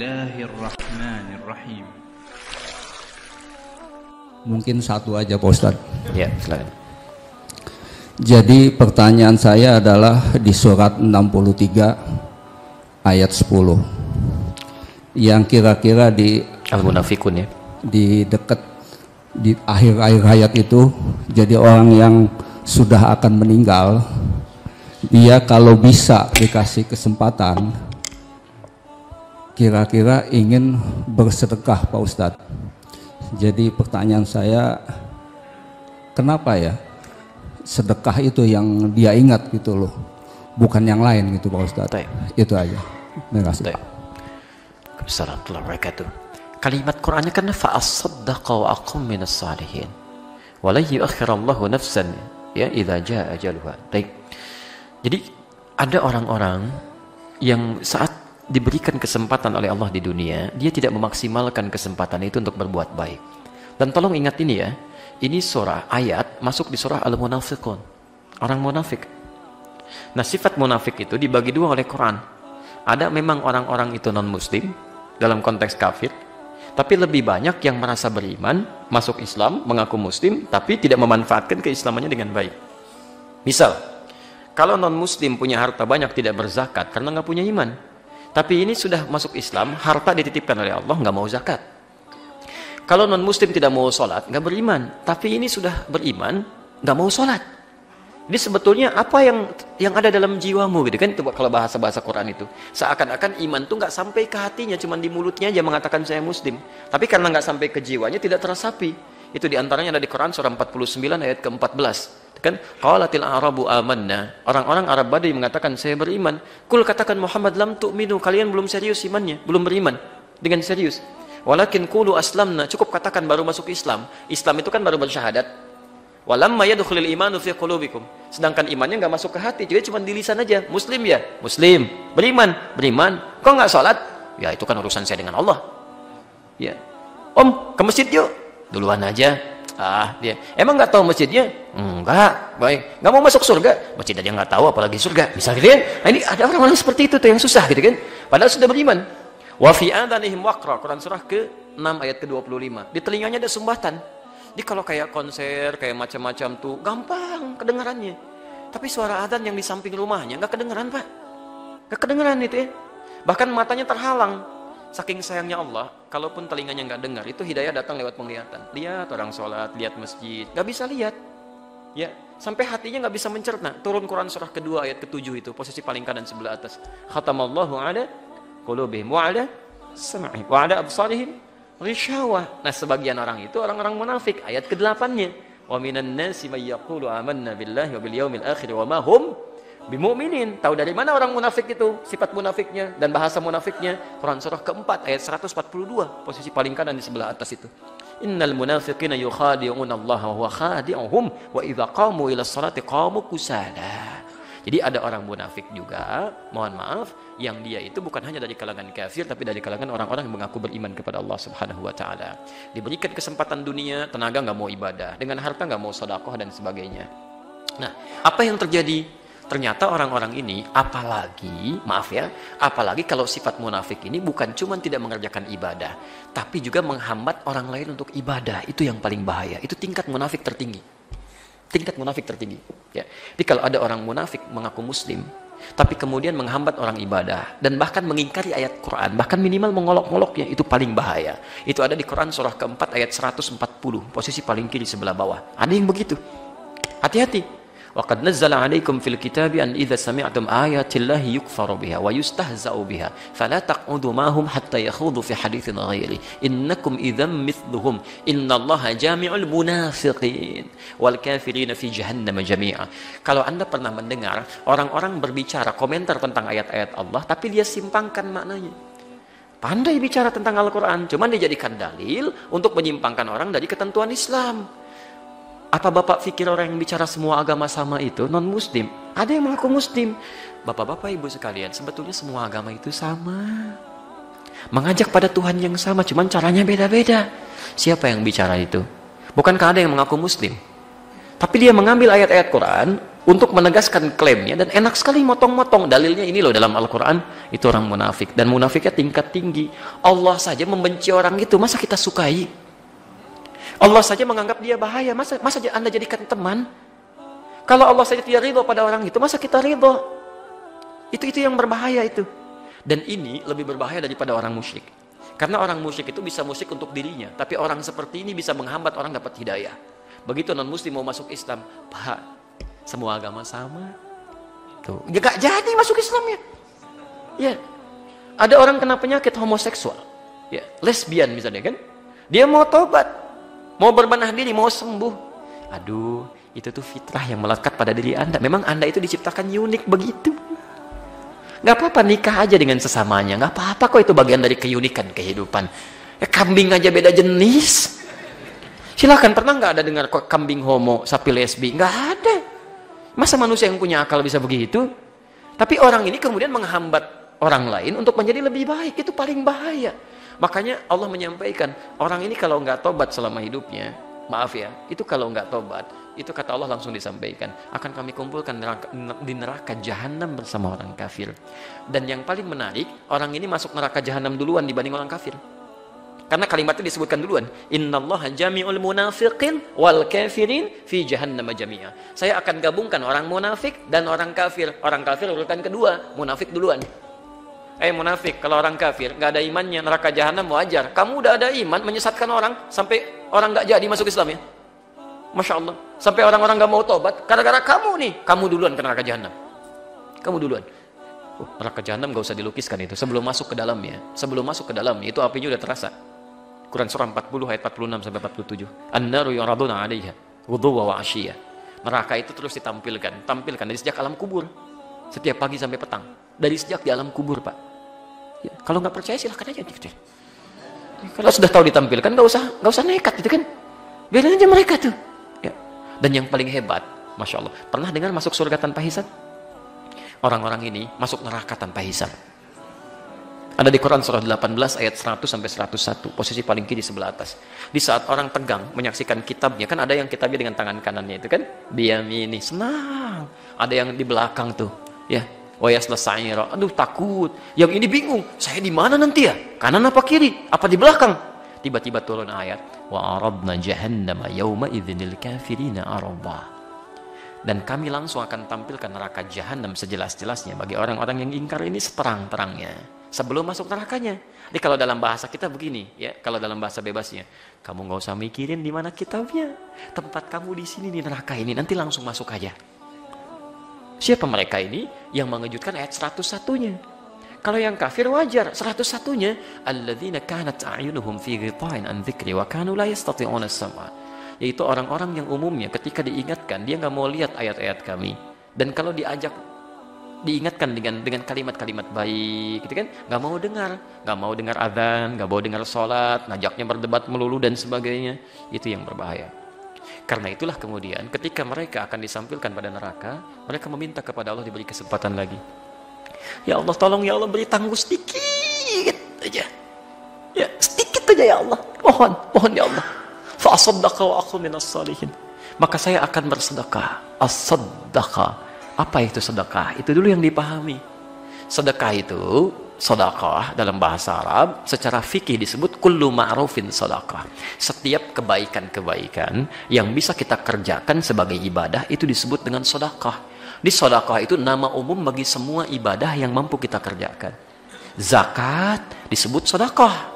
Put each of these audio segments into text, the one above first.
Bismillahirrahmanirrahim. Mungkin satu aja Pak Ustadz. Ya, silakan. Jadi pertanyaan saya adalah di surat 63 ayat 10 yang kira-kira di Al-Munafikun ya. Di dekat di akhir-akhir ayat itu, jadi orang yang sudah akan meninggal, dia kalau bisa dikasih kesempatan kira-kira ingin bersedekah Pak Ustadz. Jadi pertanyaan saya, kenapa ya sedekah itu yang dia ingat gitu loh, bukan yang lain gitu Pak Ustadz. Itu aja. Terima kasih. Assalamualaikum warahmatullahi wabarakatuh. Kalimat Qur'annya kan fa'as-saddaqa wa aqam minas salihin wa la yu'akhirallahu nafsan ya idza jaa ajaluha. Baik. Jadi ada orang-orang yang saat diberikan kesempatan oleh Allah di dunia, dia tidak memaksimalkan kesempatan itu untuk berbuat baik. Dan tolong ingat ini ya, ini surah ayat masuk di surah Al-Munafiqun, orang munafik. Nah, sifat munafik itu dibagi dua oleh Quran. Ada memang orang-orang itu non-muslim dalam konteks kafir, tapi lebih banyak yang merasa beriman, masuk Islam, mengaku muslim, tapi tidak memanfaatkan keislamannya dengan baik. Misal, kalau non-muslim punya harta banyak tidak berzakat karena nggak punya iman. Tapi ini sudah masuk Islam, harta dititipkan oleh Allah, nggak mau zakat. Kalau non-muslim tidak mau sholat, nggak beriman. Tapi ini sudah beriman, nggak mau sholat. Jadi sebetulnya apa yang ada dalam jiwamu gitu kan? Itu kalau bahasa-bahasa Quran itu. Seakan-akan iman tuh nggak sampai ke hatinya, cuma di mulutnya aja mengatakan saya muslim. Tapi karena nggak sampai ke jiwanya, tidak teresapi. Itu diantaranya ada di Quran surah 49 ayat ke-14. Kan qalatil a'rabu amanna, orang-orang Arab Badui mengatakan saya beriman. Kul katakan Muhammad lam tu'minu, kalian belum serius imannya, belum beriman dengan serius. Walakin qulu aslamna, cukup katakan baru masuk Islam. Islam itu kan baru bersyahadat. Walamma yadkhulul imanu fi qulubikum, sedangkan imannya enggak masuk ke hati, jadi cuma di lisan aja. Muslim ya, muslim. Beriman, beriman. Kok enggak salat? Ya itu kan urusan saya dengan Allah. Ya. Om, ke masjid yuk. Duluan aja. Dia emang nggak tahu masjidnya? Enggak, baik. Nggak mau masuk surga? Masjid aja nggak tahu, apalagi surga. Misal gitu kan? Nah, ini ada orang-orang seperti itu tuh yang susah gitu kan? Padahal sudah beriman. Wa fi adanihim waqra, Quran surah ke-6 ayat ke-25. Di telinganya ada sumbatan. Jadi kalau kayak konser, kayak macam-macam tuh gampang kedengarannya. Tapi suara adzan yang di samping rumahnya nggak kedengeran Pak. Nggak kedengeran itu ya. Bahkan matanya terhalang. Saking sayangnya Allah, kalaupun telinganya nggak dengar, itu hidayah datang lewat penglihatan. Lihat orang sholat, lihat masjid, nggak bisa lihat. Ya, sampai hatinya nggak bisa mencerna. Turun Quran surah kedua ayat ke-7 itu, posisi paling kanan sebelah atas. Khatamallahu ala qulubihim wa ala sam'ihim wa ala absarihim ghishawah. Nah, sebagian orang itu orang-orang munafik, ayat ke-8-nya. Wa minan nasi may yaqulu amanna billahi wa bil yaumil akhir wa ma hum bimu'minin. Tahu dari mana orang munafik itu, sifat munafiknya dan bahasa munafiknya? Quran surah keempat ayat 142, posisi paling kanan di sebelah atas itu. Innal munafiqina yukhadi'una Allah wa huwa khadi'uhum wa idza qamu ila sholati qamu kusala. Jadi ada orang munafik juga, mohon maaf, yang dia itu bukan hanya dari kalangan kafir, tapi dari kalangan orang-orang yang mengaku beriman kepada Allah Subhanahu wa taala. Diberikan kesempatan dunia, tenaga nggak mau ibadah, dengan harta nggak mau sedekah dan sebagainya. Nah, apa yang terjadi? Ternyata orang-orang ini, apalagi kalau sifat munafik ini bukan cuma tidak mengerjakan ibadah, tapi juga menghambat orang lain untuk ibadah. Itu yang paling bahaya. Itu tingkat munafik tertinggi. Tingkat munafik tertinggi. Ya. Jadi kalau ada orang munafik mengaku muslim, tapi kemudian menghambat orang ibadah, dan bahkan mengingkari ayat Quran, bahkan minimal mengolok-oloknya, itu paling bahaya. Itu ada di Quran surah keempat ayat 140, posisi paling kiri sebelah bawah. Ada yang begitu. Hati-hati. وَقَدْ نَزَّلَ عَلَيْكُمْ فِي الْكِتَابِ أَنْ إِذَا سَمِعْتُمْ آيَاتِ اللَّهِ يُكْفَرُ بِهَا وَيُسْتَهْزَأُ بِهَا فَلَا تَقْعُدُوا مَعَهُمْ حَتَّى يَخُوضُوا فِي حَدِيثٍ غَيْرِهِ إِنَّكُمْ إِذًا مِثْلُهُمْ إِنَّ اللَّهَ جَامِعُ الْمُنَافِقِينَ وَالْكَافِرِينَ فِي جَهَنَّمَ جَمِيعًا. Kalau Anda pernah mendengar orang-orang berbicara komentar tentang ayat-ayat Allah, tapi dia simpangkan maknanya. Pandai bicara tentang Al-Quran, cuman dijadikan dalil untuk menyimpangkan orang dari ketentuan Islam. Apa Bapak pikir orang yang bicara semua agama sama itu non-muslim? Ada yang mengaku muslim. Bapak-bapak, ibu sekalian, sebetulnya semua agama itu sama. Mengajak pada Tuhan yang sama, cuman caranya beda-beda. Siapa yang bicara itu? Bukankah ada yang mengaku muslim? Tapi dia mengambil ayat-ayat Quran, untuk menegaskan klaimnya, dan enak sekali motong-motong. Dalilnya ini loh dalam Al-Quran, itu orang munafik. Dan munafiknya tingkat tinggi. Allah saja membenci orang itu, masa kita sukai? Allah saja menganggap dia bahaya, masa Anda jadikan teman? Kalau Allah saja tidak ridho pada orang itu, masa kita ridho? Itu yang berbahaya itu. Dan ini lebih berbahaya daripada orang musyrik. Karena orang musyrik itu bisa musyrik untuk dirinya, tapi orang seperti ini bisa menghambat orang dapat hidayah. Begitu non-muslim mau masuk Islam, Pak, semua agama sama. Tuh, ya gak jadi masuk Islam ya. Ya. Ada orang kena penyakit homoseksual. Ya, lesbian misalnya kan. Dia mau tobat, mau berbenah diri, mau sembuh. Aduh, itu tuh fitrah yang melekat pada diri Anda. Memang Anda itu diciptakan unik begitu. Gak apa-apa nikah aja dengan sesamanya. Gak apa-apa kok, itu bagian dari keunikan kehidupan. Ya, kambing aja beda jenis. Silahkan, pernah nggak ada dengar kok kambing homo, sapi lesbi? Nggak ada. Masa manusia yang punya akal bisa begitu? Tapi orang ini kemudian menghambat orang lain untuk menjadi lebih baik. Itu paling bahaya. Makanya Allah menyampaikan, orang ini kalau nggak tobat selama hidupnya, maaf ya, itu kalau nggak tobat, itu kata Allah langsung disampaikan, akan kami kumpulkan di neraka jahanam bersama orang kafir. Dan yang paling menarik, orang ini masuk neraka jahanam duluan dibanding orang kafir. Karena kalimat itu disebutkan duluan. Innallaha jami'ul munafiqin wal kafirin fi jahannam jami'a. Saya akan gabungkan orang munafik dan orang kafir. Orang kafir urutan kedua, munafik duluan. Munafik, kalau orang kafir nggak ada imannya, neraka jahanam wajar. Kamu udah ada iman, menyesatkan orang sampai orang nggak jadi masuk Islam ya. Masya Allah. Sampai orang-orang nggak mau tobat, gara-gara kamu nih, kamu duluan ke neraka jahanam. Kamu duluan. Neraka jahanam nggak usah dilukiskan itu. Sebelum masuk ke dalamnya, itu apinya udah terasa. Quran surah 40 ayat 46 sampai 47. An-naru yuraduna 'alaiha ghuduwwan wa 'ashiyya. Neraka itu terus ditampilkan dari sejak alam kubur. Setiap pagi sampai petang. Dari sejak di alam kubur, Pak. Ya, kalau nggak percaya silahkan aja dicek. Kalau sudah tahu ditampilkan nggak usah nekat gitu kan. Biarin aja mereka tuh. Ya. Dan yang paling hebat, Masya Allah, pernah dengar masuk surga tanpa hisab? Orang-orang ini masuk neraka tanpa hisab. Ada di Quran surah 18 ayat 100 sampai 101, posisi paling kiri sebelah atas. Di saat orang tegang menyaksikan kitabnya, kan ada yang kitabnya dengan tangan kanannya itu kan, biyamini, senang. Ada yang di belakang tuh, ya, wayasla sa'ira, aduh takut. Yang ini bingung, saya di mana nanti ya? Kanan apa kiri? Apa di belakang? Tiba-tiba turun ayat, wa aradna jahannama yawma idzinil kafirina arada. Dan kami langsung akan tampilkan neraka jahanam sejelas-jelasnya bagi orang-orang yang ingkar ini seterang-terangnya. Sebelum masuk nerakanya. Jadi kalau dalam bahasa kita begini, ya, kalau dalam bahasa bebasnya, kamu nggak usah mikirin di mana kitabnya. Tempat kamu di sini di neraka ini, nanti langsung masuk aja. Siapa mereka ini? Yang mengejutkan ayat 101-nya. Kalau yang kafir wajar, 101-nya, alladzina kanat a'yunuhum fi ghita'in an dzikri wa kanu la yastati'una as-sam'a. Yaitu orang-orang yang umumnya ketika diingatkan, dia nggak mau lihat ayat-ayat kami. Dan kalau diingatkan dengan kalimat-kalimat baik, gitu kan, nggak mau dengar adzan, nggak mau dengar sholat, ngajaknya berdebat melulu dan sebagainya. Itu yang berbahaya. Karena itulah kemudian ketika mereka akan disampilkan pada neraka, mereka meminta kepada Allah diberi kesempatan lagi. Ya Allah, tolong ya Allah, beri tangguh sedikit aja, ya sedikit aja ya Allah, mohon ya Allah. Fa asaddaqa wa aqum minas salihin. Maka saya akan bersedekah. As-saddaqah. Apa itu sedekah? Itu dulu yang dipahami. Sedekah itu, sedekah dalam bahasa Arab secara fikih disebut kullu ma'rufin sedekah. Setiap kebaikan-kebaikan yang bisa kita kerjakan sebagai ibadah itu disebut dengan sedekah. Di sedekah itu nama umum bagi semua ibadah yang mampu kita kerjakan. Zakat disebut sedekah.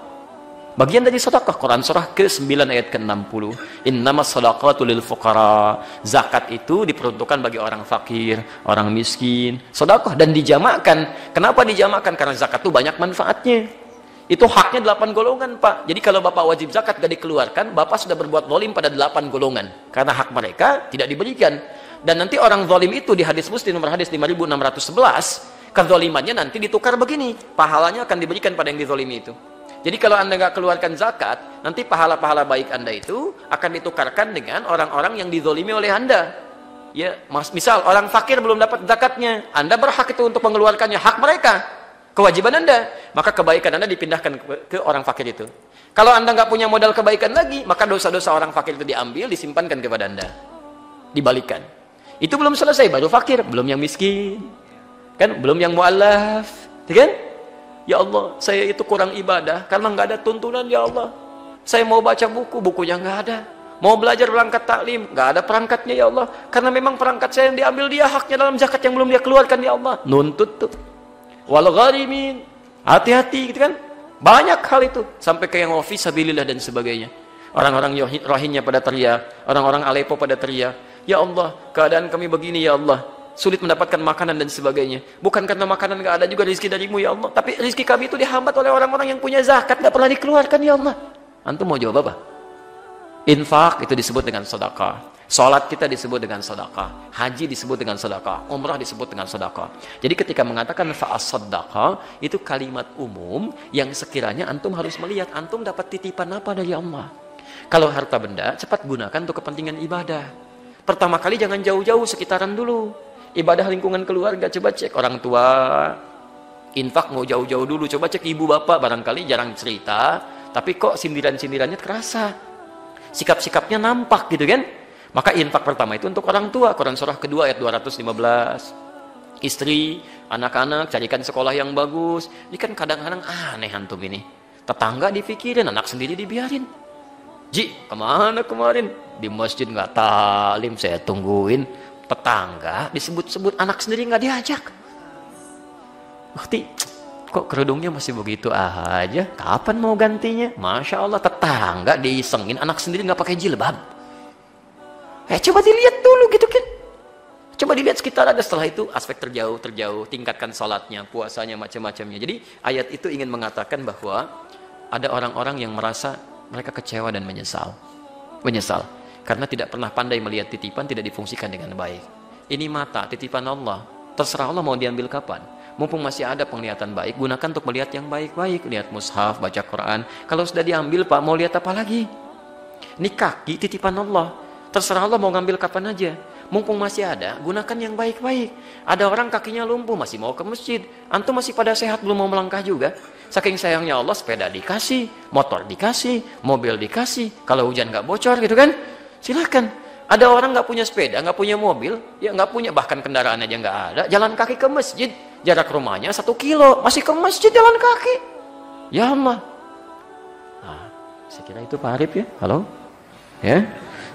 Bagian dari sedekah. Quran surah ke-9 ayat ke-60. Innamas shadaqatu lil fuqara. Zakat itu diperuntukkan bagi orang fakir, orang miskin. Sedekah dan dijamakkan. Kenapa dijamakkan? Karena zakat itu banyak manfaatnya. Itu haknya 8 golongan, Pak. Jadi kalau Bapak wajib zakat gak dikeluarkan, Bapak sudah berbuat zalim pada 8 golongan. Karena hak mereka tidak diberikan. Dan nanti orang zalim itu di hadis Muslim nomor hadis 5611, kezalimannya nanti ditukar begini. Pahalanya akan diberikan pada yang dizalimi itu. Jadi kalau Anda nggak keluarkan zakat, nanti pahala-pahala baik Anda itu akan ditukarkan dengan orang-orang yang dizolimi oleh Anda. Ya, misal orang fakir belum dapat zakatnya, Anda berhak itu untuk mengeluarkannya, hak mereka, kewajiban Anda. Maka kebaikan Anda dipindahkan ke orang fakir itu. Kalau Anda nggak punya modal kebaikan lagi, maka dosa-dosa orang fakir itu diambil, disimpankan kepada Anda, dibalikan. Itu belum selesai, baru fakir, belum yang miskin. Kan? Belum yang mu'allaf. Kan? Ya Allah, saya itu kurang ibadah karena nggak ada tuntunan, ya Allah. Saya mau baca buku, bukunya nggak ada. Mau belajar perangkat taklim, nggak ada perangkatnya, ya Allah. Karena memang perangkat saya yang diambil dia, haknya dalam zakat yang belum dia keluarkan, ya Allah. Nuntut tuh. Wal gharimin. Hati-hati gitu kan. Banyak hal itu. Sampai ke yang fi sabilillah dan sebagainya. Orang-orang Rohingya pada teriak, orang-orang Aleppo pada teriak, ya Allah, keadaan kami begini, ya Allah, sulit mendapatkan makanan dan sebagainya. Bukan karena makanan nggak ada juga rezeki darimu, ya Allah, tapi rezeki kami itu dihambat oleh orang-orang yang punya zakat, nggak pernah dikeluarkan, ya Allah. Antum mau jawab apa? Infak itu disebut dengan sedekah. Salat kita disebut dengan sedekah. Haji disebut dengan sedekah. Umrah disebut dengan sedekah. Jadi ketika mengatakan fa'as-sadaqah, itu kalimat umum yang sekiranya antum harus melihat antum dapat titipan apa dari Allah. Kalau harta benda, cepat gunakan untuk kepentingan ibadah. Pertama kali jangan jauh-jauh, sekitaran dulu. Ibadah lingkungan keluarga, coba cek orang tua. Infak mau jauh-jauh dulu, coba cek ibu bapak, barangkali jarang cerita, tapi kok sindiran-sindirannya terasa. Sikap-sikapnya nampak gitu kan. Maka infak pertama itu untuk orang tua. Quran surah kedua ayat 215. Istri, anak-anak, carikan sekolah yang bagus. Ini kan kadang-kadang aneh antum ini. Tetangga dipikirin, anak sendiri dibiarin. Ji, kemana kemarin? Di masjid nggak talim, saya tungguin. Tetangga disebut-sebut, anak sendiri nggak diajak. Waktu kok kerudungnya masih begitu aja? Kapan mau gantinya? Masya Allah, tetangga diisengin, anak sendiri nggak pakai jilbab. Coba dilihat dulu gitu kan. Coba dilihat sekitar ada, setelah itu aspek terjauh, tingkatkan salatnya, puasanya, macam-macamnya. Jadi ayat itu ingin mengatakan bahwa ada orang-orang yang merasa mereka kecewa dan menyesal. Karena tidak pernah pandai melihat titipan, tidak difungsikan dengan baik. Ini mata, titipan Allah. Terserah Allah mau diambil kapan. Mumpung masih ada penglihatan baik, gunakan untuk melihat yang baik-baik. Lihat mushaf, baca Quran. Kalau sudah diambil, Pak, mau lihat apa lagi? Ini kaki, titipan Allah. Terserah Allah mau ngambil kapan aja. Mumpung masih ada, gunakan yang baik-baik. Ada orang kakinya lumpuh, masih mau ke masjid. Antum masih pada sehat, belum mau melangkah juga. Saking sayangnya Allah, sepeda dikasih, motor dikasih, mobil dikasih. Kalau hujan nggak bocor gitu kan, silakan. Ada orang nggak punya sepeda, nggak punya mobil, ya nggak punya, bahkan kendaraan aja nggak ada. Jalan kaki ke masjid, jarak rumahnya 1 kilo, masih ke masjid jalan kaki. Ya Allah. Nah, saya kira itu Pak Arif ya. Halo, ya.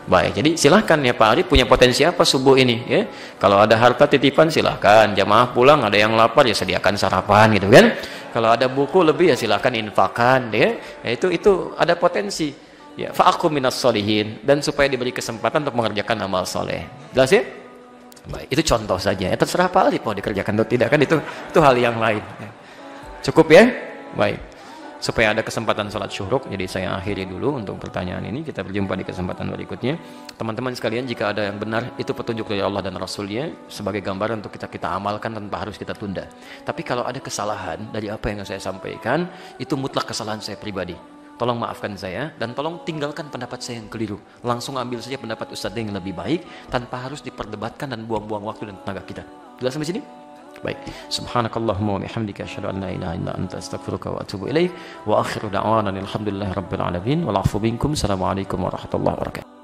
Baik, jadi silahkan ya Pak Arif, punya potensi apa subuh ini ya. Kalau ada harta titipan silahkan, jamaah pulang ada yang lapar ya sediakan sarapan gitu kan. Kalau ada buku lebih ya silahkan infakkan ya. Itu ada potensi ya, fa'akum minas sholihin, dan supaya diberi kesempatan untuk mengerjakan amal soleh. Jelas ya? Baik, itu contoh saja ya, terserah Pak Arif mau dikerjakan atau tidak kan, itu hal yang lain ya. Cukup ya? Baik. Supaya ada kesempatan sholat syuruk, jadi saya akhiri dulu untuk pertanyaan ini. Kita berjumpa di kesempatan berikutnya. Teman-teman sekalian, jika ada yang benar, itu petunjuk dari Allah dan Rasulnya sebagai gambaran untuk kita amalkan tanpa harus kita tunda. Tapi kalau ada kesalahan dari apa yang saya sampaikan, itu mutlak kesalahan saya pribadi. Tolong maafkan saya, dan tolong tinggalkan pendapat saya yang keliru. Langsung ambil saja pendapat Ustadz yang lebih baik, tanpa harus diperdebatkan dan buang-buang waktu dan tenaga kita. Jelas sampai sini? Baik, subhanakallahumma wa bihamdika asyhadu an la ilaha illa anta astaghfiruka wa atubu ilaik wa akhiru da'wana alhamdulillahi rabbil alamin wal 'afwu minkum. Assalamualaikum warahmatullahi wabarakatuh.